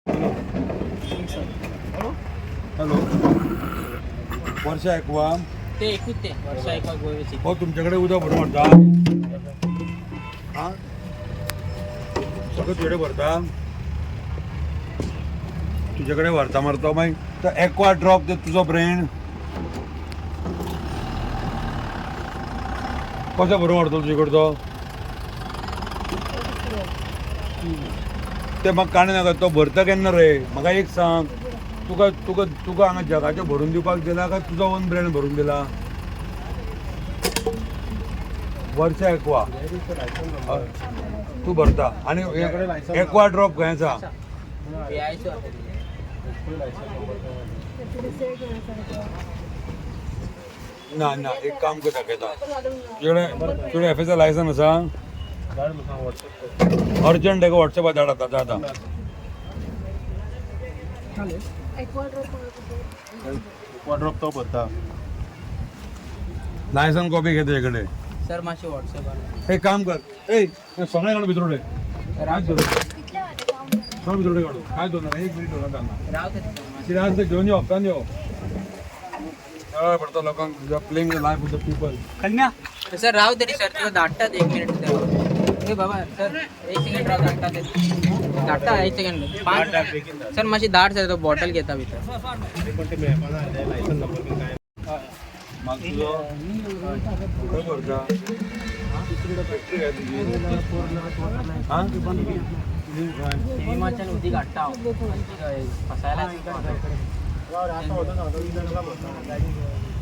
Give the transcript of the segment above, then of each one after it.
Hello वर्षा ऐकवा ते एकूच ते वर्षा ऐकवा गोव्याची. हो तुमच्याकडे उद्या भरून भरता हा सगळं तुझ्याकडे भरता तुझ्याकडे भरता मारता मागीर तर एक्वा ड्रॉप ते तुझो ब्रँड कसो भरून व्हरतलो तुजे कडचो ते म्हाका काणी नाका तो भरता केन्ना रे म्हाका एक सांग तुका तुका तुका हांगा जगाचे भरून दिवपाक दिला काय तुजो ओन ब्रँड भरून दिला वर्षा एक्वा तू भरता आणि एक्वा ड्रॉप खंय आसा ना ना एक काम कर दाखयता तुझे एफएचा लायसन आसा अर्जंट एका व्हॉट्सएपार धाड आतां आतां ड्रॉप तो भरता लायसन कॉपी घे तुझे कडेन सर मातशें व्हॉट्सॲपार एक काम कर ए सगळे काढून भितरले सगळे भितरले काढू काय दोन एक मिनिट होला त्यांना रावते सिराज ते घेऊन यो हप्त्यान यो पडतो लोकांक playing life with the people कन्या सर राव तरी सर तुला धाडटात 1 मिनिट ए बाबा सर 1 सेकंड राव धाडटा 1 सेकंड 5 सर मातशी धाड सर तो बॉटल घेता भितर मग तुझो कुठं भरता फॅक्टरी काय तुझी हां विमाच्यान उदीक हाडटा हांव फसायला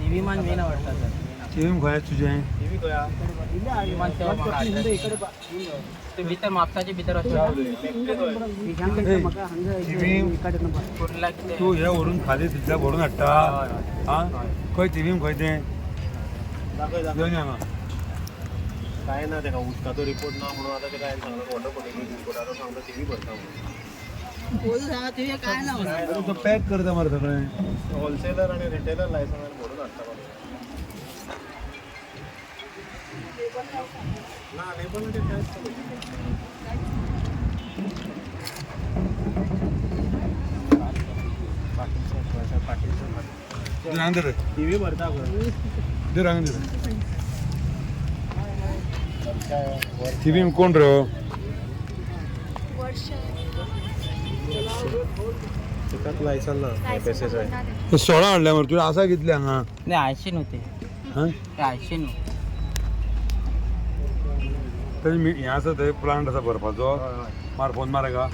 विमान मेन आवडटा सर टीम खंय तुजें विमान सेवा म्हाका हाडटा. ते भितर म्हापसाचे भितर वचून कुर्ला कितें तू हे व्हरून खाली तितल्या भरून हाडटा हां खंय टीव्हीम खंय तें घेवन यो हांगा काय ना तेका उदकाचो रिपोर्ट ना म्हणून आता तेका हांवें सांगलो वॉटर पोल्युशन रिपोर्टाचो सांगलो टीव्ही भरता म्हणून तो पॅक करता मरे सगळें होलसेलर आणि रिटेलर लायसन भरून हाडटा ना लेबल मध्ये रे टीव्ही भरता दे रांग दे टीव्ही कोण रे तेकाच लायसन ना एफएसएस आहे 16 हाडल्या मरे तुला आसा कितले हांगा नाही 80 नव्हते हां ते 80 नव्हते तरी मी हें आसा थंय प्लांट आसा भरपाचो मार फोन मार का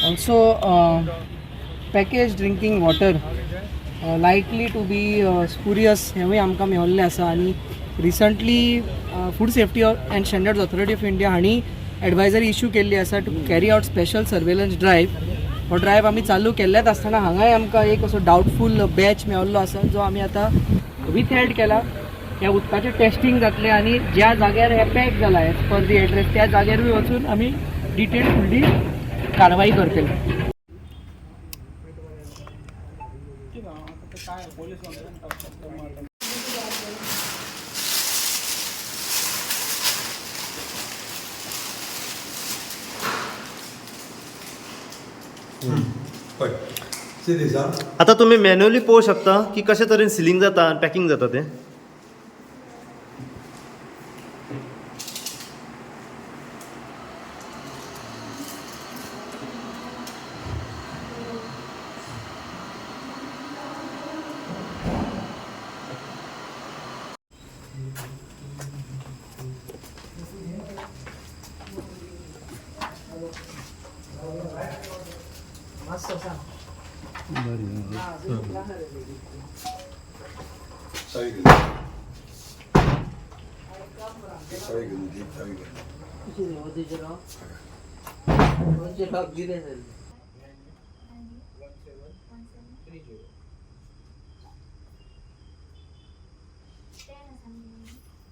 Also, packaged drinking water likely to be spurious हेवूय आमकां मेळिल्लें आसा आनी recently food safety and standards authority of India हांणी एडवायजरी इश्यू केल्ली आसा to carry out special surveillance drive हो ड्रायव्ह आमी चालू केल्लेच आसतना हांगाय आमकां एक असो डावटफूल बॅच मेळिल्लो आसा जो आमी आतां विथ हेल्ड केला ह्या उदकाचें टेस्टिंग जातलें आनी ज्या जाग्यार हे पॅक जाला एज पर दी एड्रेस त्या जाग्यारूय वचून आमी डिटेल फुडली कारवाई करतले. आता तुम्ही मॅन्युअली पळोवंक शकता की कशा तरेन सिलींग जाता पॅकिंग जाता तें Roger, Roger,